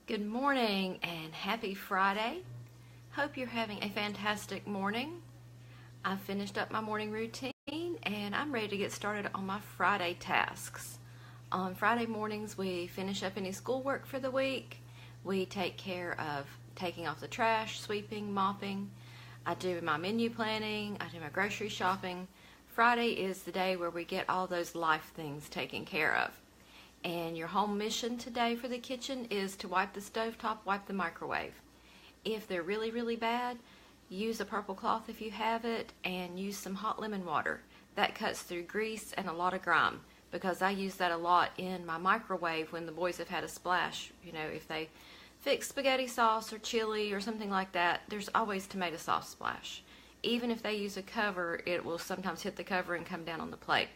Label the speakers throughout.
Speaker 1: Good morning and happy Friday. Hope you're having a fantastic morning. I've finished up my morning routine and I'm ready to get started on my Friday tasks. On Friday mornings, we finish up any schoolwork for the week. We take care of taking off the trash, sweeping, mopping. I do my menu planning. I do my grocery shopping. Friday is the day where we get all those life things taken care of. And your home mission today for the kitchen is to wipe the stovetop, wipe the microwave. If they're really, really bad, use a purple cloth if you have it, and use some hot lemon water. That cuts through grease and a lot of grime, because I use that a lot in my microwave when the boys have had a splash. You know, if they fix spaghetti sauce or chili or something like that, there's always tomato sauce splash. Even if they use a cover, it will sometimes hit the cover and come down on the plate.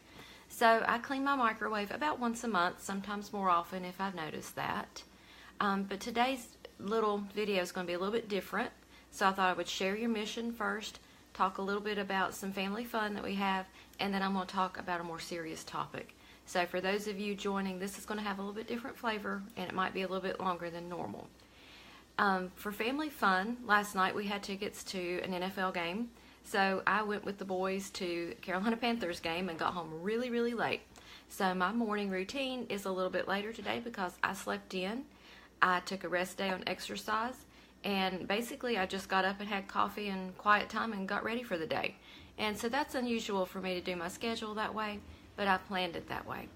Speaker 1: So I clean my microwave about once a month, sometimes more often if I've noticed that. But today's little video is going to be a little bit different. So I thought I would share your mission first, talk a little bit about some family fun that we have, and then I'm going to talk about a more serious topic. So for those of you joining, this is going to have a little bit different flavor, and it might be a little bit longer than normal. For family fun, last night we had tickets to an NFL game. So I went with the boys to Carolina Panthers game and got home really, really late. So my morning routine is a little bit later today because I slept in. I took a rest day on exercise, and basically I just got up and had coffee and quiet time and got ready for the day. And so that's unusual for me to do my schedule that way, but I planned it that way.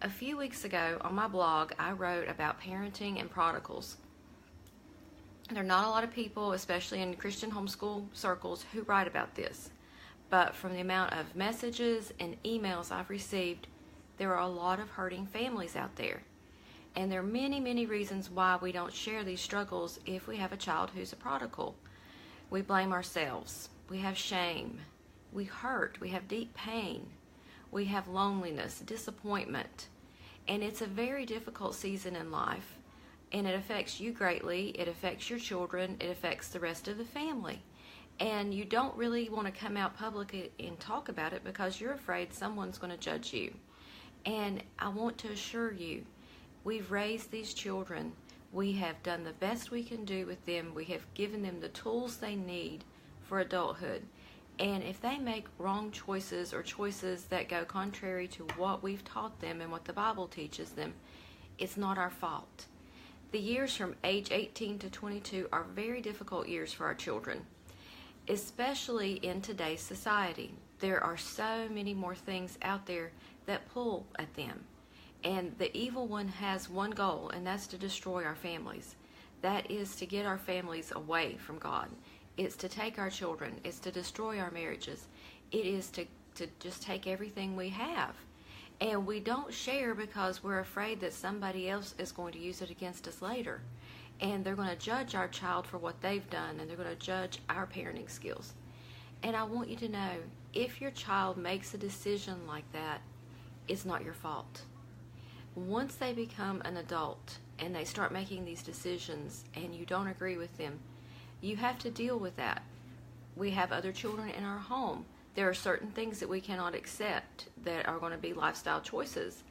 Speaker 1: A few weeks ago on my blog, I wrote about parenting and prodigals. There are not a lot of people, especially in Christian homeschool circles, who write about this. But from the amount of messages and emails I've received, there are a lot of hurting families out there. And there are many, many reasons why we don't share these struggles if we have a child who's a prodigal. We blame ourselves. We have shame. We hurt. We have deep pain. We have loneliness, disappointment. And it's a very difficult season in life. And it affects you greatly, it affects your children, it affects the rest of the family. And you don't really want to come out publicly and talk about it because you're afraid someone's going to judge you. And I want to assure you, we've raised these children. We have done the best we can do with them. We have given them the tools they need for adulthood. And if they make wrong choices or choices that go contrary to what we've taught them and what the Bible teaches them, it's not our fault. The years from age 18 to 22 are very difficult years for our children, especially in today's society. There are so many more things out there that pull at them. And the evil one has one goal, and that's to destroy our families. That is to get our families away from God. It's to take our children. It's to destroy our marriages. It is to just take everything we have. And we don't share because we're afraid that somebody else is going to use it against us later. And they're going to judge our child for what they've done, and they're going to judge our parenting skills. And I want you to know, if your child makes a decision like that, it's not your fault. Once they become an adult and they start making these decisions and you don't agree with them, you have to deal with that. We have other children in our home. There are certain things that we cannot accept that are going to be lifestyle choices.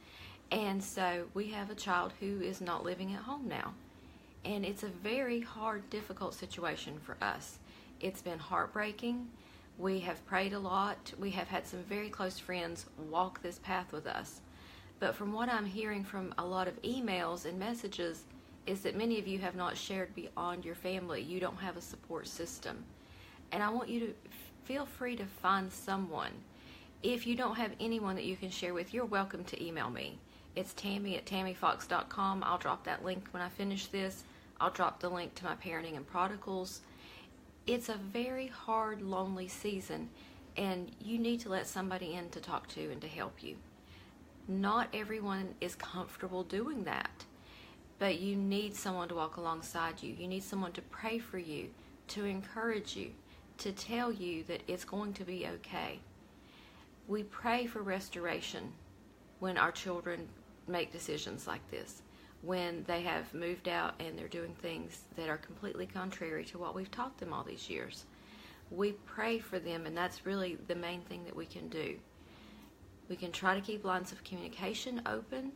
Speaker 1: And so we have a child who is not living at home now. And it's a very hard, difficult situation for us. It's been heartbreaking. We have prayed a lot. We have had some very close friends walk this path with us. But from what I'm hearing from a lot of emails and messages is that many of you have not shared beyond your family. You don't have a support system. And I want you to feel free to find someone. If you don't have anyone that you can share with, you're welcome to email me. It's Tammy@TammyFox.com. I'll drop that link when I finish this. I'll drop the link to my parenting and prodigals. It's a very hard, lonely season, and you need to let somebody in to talk to and to help you. Not everyone is comfortable doing that, but you need someone to walk alongside you. You need someone to pray for you, to encourage you, to tell you that it's going to be okay. We pray for restoration when our children make decisions like this, when they have moved out and they're doing things that are completely contrary to what we've taught them all these years. We pray for them, and that's really the main thing that we can do. We can try to keep lines of communication open.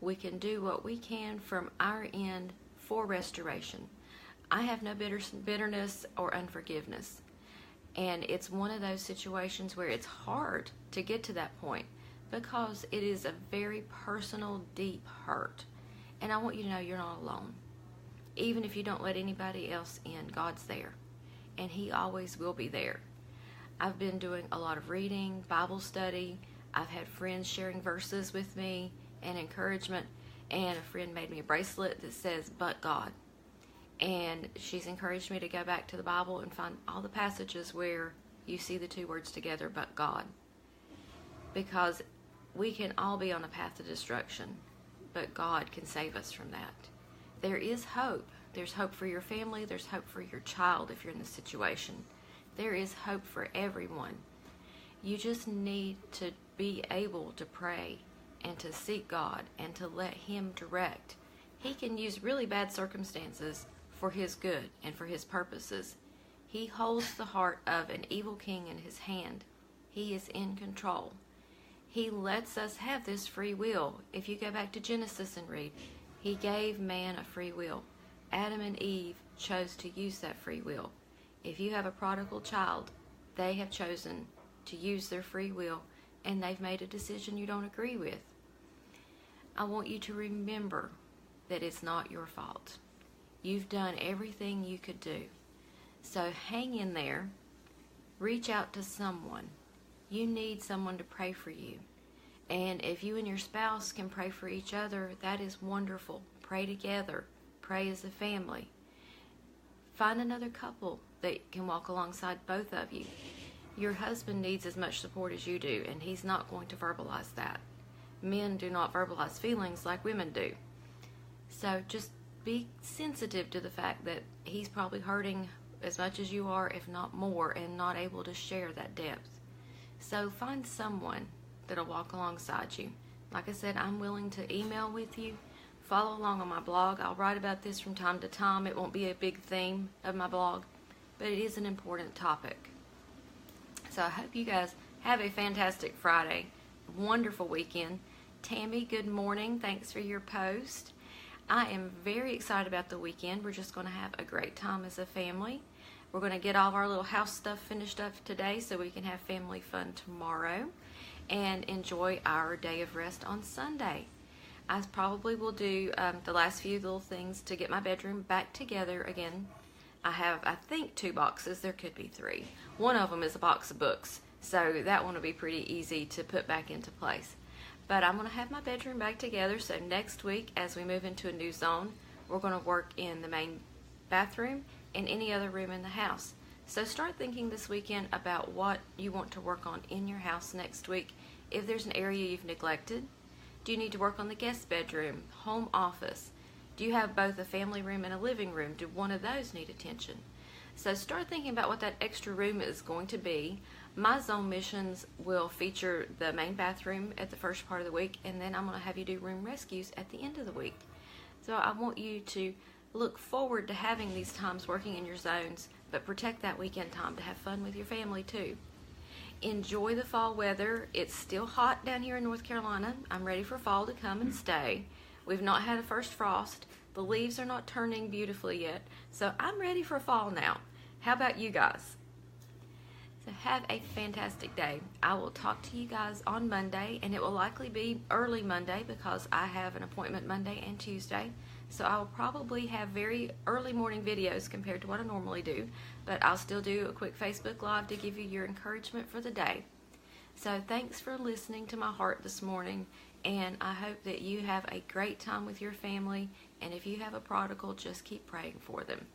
Speaker 1: We can do what we can from our end for restoration. I have no bitterness or unforgiveness. And it's one of those situations where it's hard to get to that point because it is a very personal, deep hurt. And I want you to know you're not alone. Even if you don't let anybody else in, God's there. And He always will be there. I've been doing a lot of reading, Bible study. I've had friends sharing verses with me and encouragement. And a friend made me a bracelet that says, "But God." And she's encouraged me to go back to the Bible and find all the passages where you see the two words together, "but God." Because we can all be on a path to destruction, but God can save us from that. There is hope. There's hope for your family. There's hope for your child if you're in this situation. There is hope for everyone. You just need to be able to pray and to seek God and to let Him direct. He can use really bad circumstances for His good and for His purposes. He holds the heart of an evil king in His hand. He is in control. He lets us have this free will. If you go back to Genesis and read, He gave man a free will. Adam and Eve chose to use that free will. If you have a prodigal child, they have chosen to use their free will, and they've made a decision you don't agree with. I want you to remember that it's not your fault. You've done everything you could do. So hang in there. Reach out to someone. You need someone to pray for you. And if you and your spouse can pray for each other, that is wonderful. Pray together. Pray as a family. Find another couple that can walk alongside both of you. Your husband needs as much support as you do, and he's not going to verbalize that. Men do not verbalize feelings like women do. So just be sensitive to the fact that he's probably hurting as much as you are, if not more, and not able to share that depth. So find someone that'll walk alongside you. Like I said, I'm willing to email with you. Follow along on my blog. I'll write about this from time to time. It won't be a big theme of my blog, but it is an important topic. So I hope you guys have a fantastic Friday. Wonderful weekend. Tammy, good morning. Thanks for your post. I am very excited about the weekend. We're just going to have a great time as a family. We're going to get all of our little house stuff finished up today so we can have family fun tomorrow and enjoy our day of rest on Sunday. I probably will do the last few little things to get my bedroom back together again. I have, I think, 2 boxes. There could be 3. One of them is a box of books, so that one will be pretty easy to put back into place. But I'm going to have my bedroom back together, so next week as we move into a new zone, we're going to work in the main bathroom and any other room in the house. So start thinking this weekend about what you want to work on in your house next week. If there's an area you've neglected, do you need to work on the guest bedroom, home office? Do you have both a family room and a living room? Do one of those need attention? So start thinking about what that extra room is going to be. My zone missions will feature the main bathroom at the first part of the week, and then I'm going to have you do room rescues at the end of the week. So I want you to look forward to having these times working in your zones, but protect that weekend time to have fun with your family too. Enjoy the fall weather. It's still hot down here in North Carolina. I'm ready for fall to come and stay. We've not had a first frost. The leaves are not turning beautifully yet. So I'm ready for fall now. How about you guys? So have a fantastic day. I will talk to you guys on Monday, and it will likely be early Monday because I have an appointment Monday and Tuesday. So I will probably have very early morning videos compared to what I normally do, but I'll still do a quick Facebook Live to give you your encouragement for the day. So thanks for listening to my heart this morning, and I hope that you have a great time with your family, and if you have a prodigal, just keep praying for them.